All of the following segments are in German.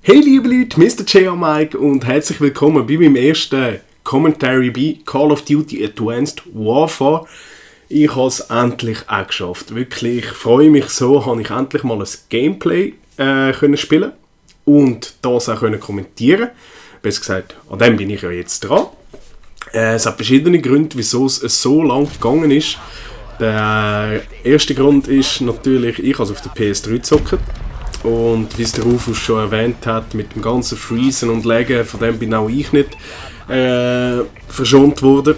Hey liebe Leute, Mr. J. Mike und herzlich willkommen bei meinem ersten Commentary bei Call of Duty Advanced Warfare. Ich habe es endlich auch geschafft. Wirklich, ich freue mich so, habe ich endlich mal ein Gameplay können spielen und das auch können kommentieren. Besser gesagt, an dem bin ich ja jetzt dran. Es hat verschiedene Gründe, wieso es so lang gegangen ist. Der erste Grund ist natürlich, ich habe es auf der PS3 gezockt. Und wie es der Rufus schon erwähnt hat, mit dem ganzen Freezen und Laggen, von dem bin auch ich nicht verschont worden.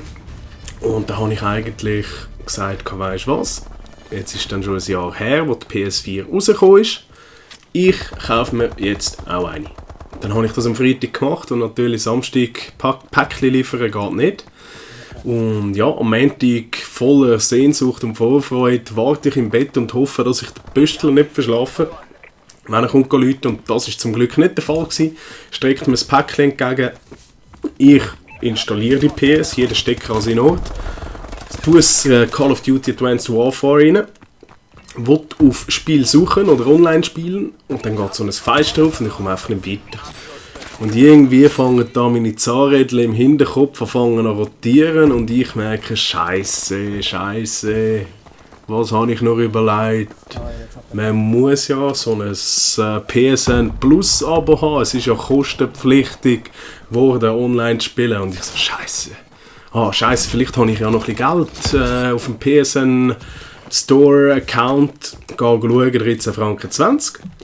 Und da habe ich eigentlich gesagt, weisst du was, jetzt ist dann schon ein Jahr her, wo die PS4 rausgekommen ist. Ich kaufe mir jetzt auch eine. Dann habe ich das am Freitag gemacht und natürlich Samstag Päckchen liefern geht nicht. Und ja, am Montag voller Sehnsucht und Vorfreude warte ich im Bett und hoffe, dass ich den Pöstler nicht verschlafe. Wenn er kommt läuten, und das war zum Glück nicht der Fall gewesen, streckt mir das Päckchen entgegen. Ich installiere die PS, jeder Stecker an seinen Ort. Tue es Call of Duty Advanced Warfare rein. Will auf Spiel suchen oder online spielen und dann geht so ein Fenster drauf und ich komme einfach nicht weiter. Und irgendwie fangen da meine Zahnrädchen im Hinterkopf an rotieren und ich merke, Scheiße, was habe ich noch überlegt? Man muss ja so ein PSN Plus Abo haben. Es ist ja kostenpflichtig geworden, online zu spielen. Und ich so, Scheiße, vielleicht habe ich ja noch ein bisschen Geld auf dem PSN Store Account. Gehe schauen, 13,20 Franken.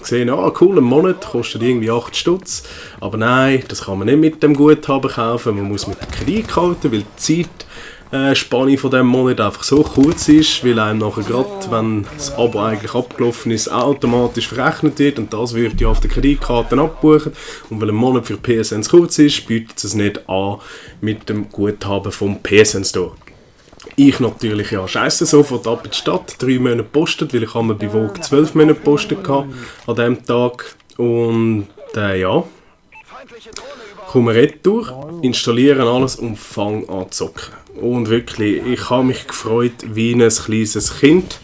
Gesehen, cool, im Monat, kostet irgendwie 8 Stutz. Aber nein, das kann man nicht mit dem Guthaben kaufen. Man muss mit der Kreditkarte, weil die Zeitspanne von diesem Monat einfach so kurz ist, weil einem nachher gerade, wenn das Abo eigentlich abgelaufen ist, automatisch verrechnet wird und das wird ja auf der Kreditkarte abbuchen und weil ein Monat für PSN zu kurz ist, bietet es nicht an mit dem Guthaben vom PSN Store. Ich natürlich, scheisse sofort ab in die Stadt, 3 Monate gepostet, weil ich habe mir bei Vogue 12 Monate gepostet an diesem Tag und komme retour, installiere alles und fange an zu zocken. Und wirklich, ich habe mich gefreut wie ein kleines Kind.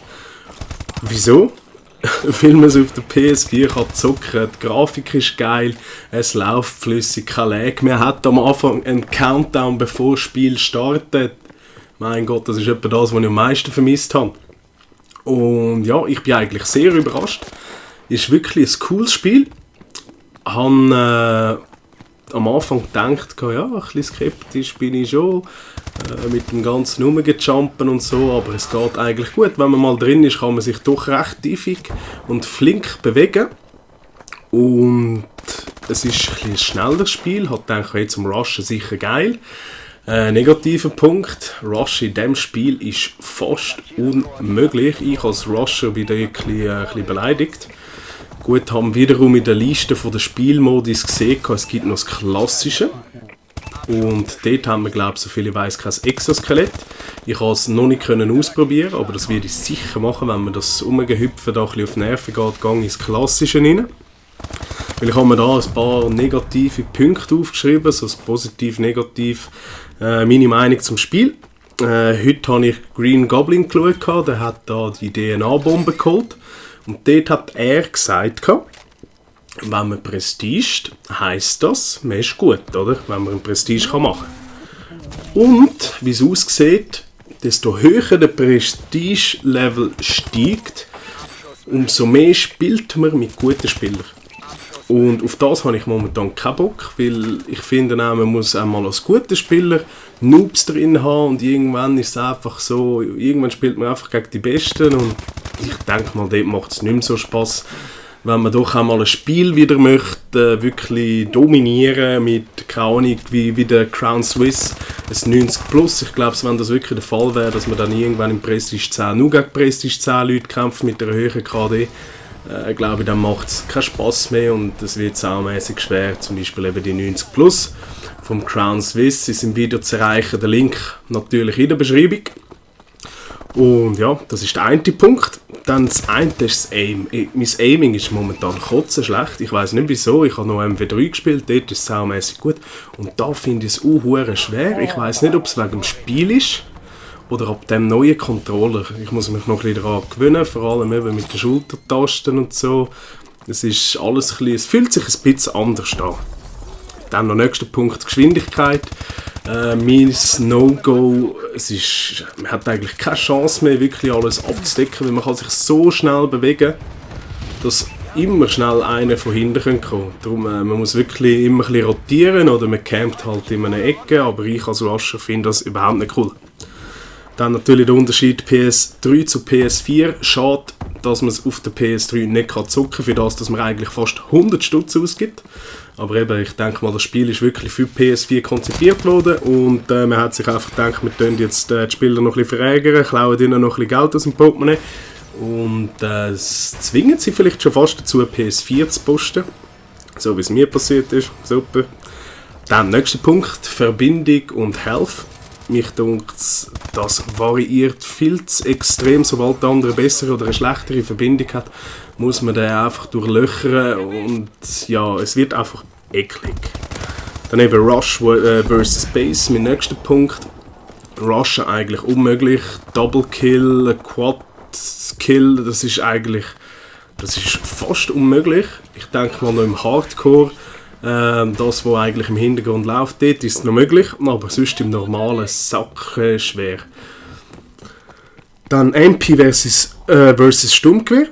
Wieso? Weil man es auf der PS4 kann zocken, die Grafik ist geil, es läuft flüssig, kein Lag. Man hat am Anfang einen Countdown, bevor das Spiel startet. Mein Gott, das ist etwa das, was ich am meisten vermisst habe. Und ja, ich bin eigentlich sehr überrascht. Ist wirklich ein cooles Spiel. Ich habe am Anfang gedacht, ein bisschen skeptisch bin ich schon, mit dem ganzen Rumgejumpen und so, aber es geht eigentlich gut. Wenn man mal drin ist, kann man sich doch recht tiefig und flink bewegen. Und es ist ein schnelleres Spiel, hat gedacht, jetzt zum Rushen sicher geil. Negativer Punkt, Rush in diesem Spiel ist fast unmöglich. Ich als Rusher bin da ein bisschen beleidigt. Gut, haben wiederum in der Liste der Spielmodis gesehen, es gibt noch das Klassische. Und dort haben wir, glaube ich, so viel ich weiss, kein Exoskelett. Ich konnte es noch nicht ausprobieren, aber das werde ich sicher machen, wenn mir das Rumgehüpfen da ein bisschen auf die Nerven geht, gehe ich ins Klassische rein. Weil ich habe mir da ein paar negative Punkte aufgeschrieben, so das positiv-negativ, meine Meinung zum Spiel. Heute habe ich Green Goblin geschaut, der hat da die DNA-Bombe geholt. Und dort hat er gesagt, wenn man Prestige, heisst das, man ist gut, oder? Wenn man ein Prestige machen kann. Und, wie es aussieht, desto höher der Prestige-Level steigt, umso mehr spielt man mit guten Spielern. Und auf das habe ich momentan keinen Bock, weil ich finde auch, man muss einmal als guter Spieler Noobs drin haben und irgendwann ist es einfach so, irgendwann spielt man einfach gegen die Besten und ich denke mal, dort macht es nicht mehr so Spass, wenn man doch einmal ein Spiel wieder möchte, wirklich dominieren mit, keine Ahnung, wie der Crown Swiss, ein 90 Plus. Ich glaube, wenn das wirklich der Fall wäre, dass man dann irgendwann im Prestige 10 nur gegen Prestige 10 Leute kämpft mit einer höheren KD, glaube ich, dann macht es keinen Spass mehr und es wird saumässig schwer, zum Beispiel eben die 90 Plus vom Crown Swiss ist im Video zu erreichen, der Link natürlich in der Beschreibung. Und ja, das ist der eine Punkt. Dann das eine ist das Aim. Mein Aiming ist momentan kotzenschlecht. Ich weiß nicht wieso, ich habe noch MW3 gespielt, dort ist es saumässig gut. Und da finde ich es schwer. Ich weiß nicht, ob es wegen dem Spiel ist oder ab dem neuen Controller. Ich muss mich noch ein bisschen daran gewöhnen, vor allem eben mit den Schultertasten und so. Es ist alles ein bisschen, es fühlt sich ein bisschen anders an. Dann noch nächster Punkt, Geschwindigkeit. Mein No-Go, man hat eigentlich keine Chance mehr, wirklich alles abzudecken, weil man kann sich so schnell bewegen, dass immer schnell einer von hinten kommen kann. Darum, man muss wirklich immer ein bisschen rotieren oder man campt halt in einer Ecke, aber ich als Rusher finde das überhaupt nicht cool. Dann natürlich der Unterschied PS3 zu PS4. Schade, dass man es auf der PS3 nicht zocken kann, für das, dass man eigentlich fast 100 Stutz ausgibt. Aber eben, ich denke mal, das Spiel ist wirklich für PS4 konzipiert worden und man hat sich einfach gedacht, wir können jetzt die Spieler noch ein bisschen verärgern, klauen ihnen noch ein bisschen Geld aus dem Portemonnaie und das zwingen sie vielleicht schon fast dazu, PS4 zu posten. So wie es mir passiert ist. Super. Dann nächster Punkt, Verbindung und Health. Mich denkt, das variiert viel zu extrem. Sobald der andere bessere oder eine schlechtere Verbindung hat, muss man den einfach durchlöchern und ja, es wird einfach eklig. Dann eben Rush vs. Base, mein nächster Punkt. Rushen eigentlich unmöglich. Double Kill, Quad Kill, das ist fast unmöglich. Ich denke mal noch im Hardcore. Das, was eigentlich im Hintergrund läuft, dort ist es noch möglich, aber sonst im normalen Sack schwer. Dann MP versus Sturmgewehr.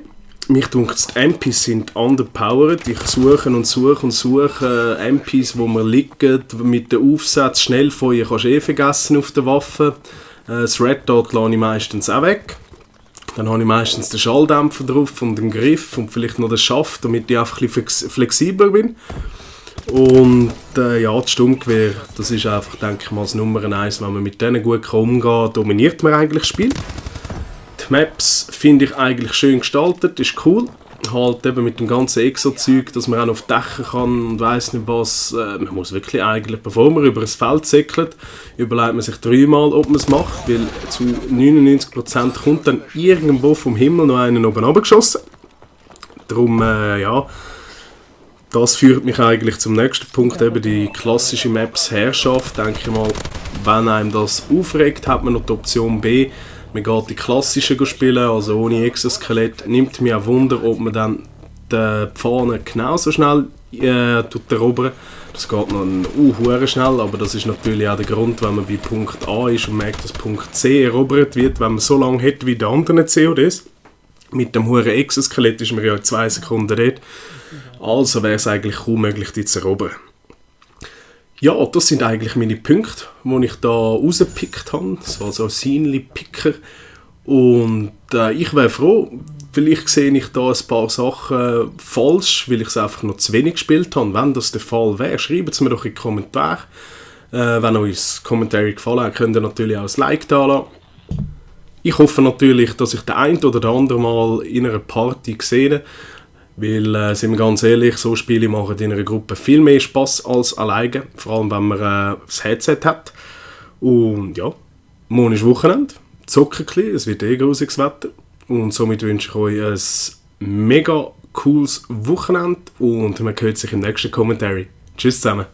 Mich denkt, die MPs sind underpowered. Ich suche MPs, wo mir liegen. Mit dem Aufsatz Schnellfeuer kannst du vergessen auf der Waffe. Das Red Dot lasse ich meistens auch weg. Dann habe ich meistens den Schalldämpfer drauf und den Griff und vielleicht noch den Schaft, damit ich einfach ein bisschen flexibler bin. Und ja, das Sturmgewehr, das ist einfach, denke ich mal, das Nummer 1. Wenn man mit denen gut umgehen kann, dominiert man eigentlich das Spiel. Die Maps finde ich eigentlich schön gestaltet, ist cool. Halt eben mit dem ganzen Exo-Zeug, dass man auch auf Dächer kann und weiss nicht was. Man muss wirklich eigentlich, bevor man über ein Feld säckelt, überlegt man sich 3-mal, ob man es macht, weil zu 99% kommt dann irgendwo vom Himmel noch einen oben runtergeschossen. Darum, ja, das führt mich eigentlich zum nächsten Punkt, eben die klassische Maps-Herrschaft. Denke ich mal, wenn einem das aufregt, hat man noch die Option B. Man geht die klassischen spielen, also ohne Exoskelett. Nimmt mich auch Wunder, ob man dann die Pfanne genauso schnell erobern. Das geht noch schnell, aber das ist natürlich auch der Grund, wenn man bei Punkt A ist und merkt, dass Punkt C erobert wird, wenn man so lange hat wie die anderen CODs. Mit dem hohen Exoskelett ist man ja in 2 Sekunden dort. Also wäre es eigentlich kaum möglich, die zu erobern. Ja, das sind eigentlich meine Punkte, die ich da rausgepickt habe. Das war so ein Seinli-Picker. Und ich wäre froh, vielleicht sehe ich da ein paar Sachen falsch, weil ich es einfach noch zu wenig gespielt habe. Wenn das der Fall wäre, schreibt es mir doch in die Kommentare. Wenn euch das Kommentar gefallen hat, könnt ihr natürlich auch ein Like da lassen. Ich hoffe natürlich, dass ich den einen oder anderen mal in einer Party sehe. Weil, sind wir ganz ehrlich, so Spiele machen in einer Gruppe viel mehr Spass als alleine. Vor allem, wenn man das Headset hat. Und ja, morgen ist Wochenende. Zocken ein bisschen, es wird grusiges Wetter. Und somit wünsche ich euch ein mega cooles Wochenende. Und man hört sich im nächsten Kommentar. Tschüss zusammen.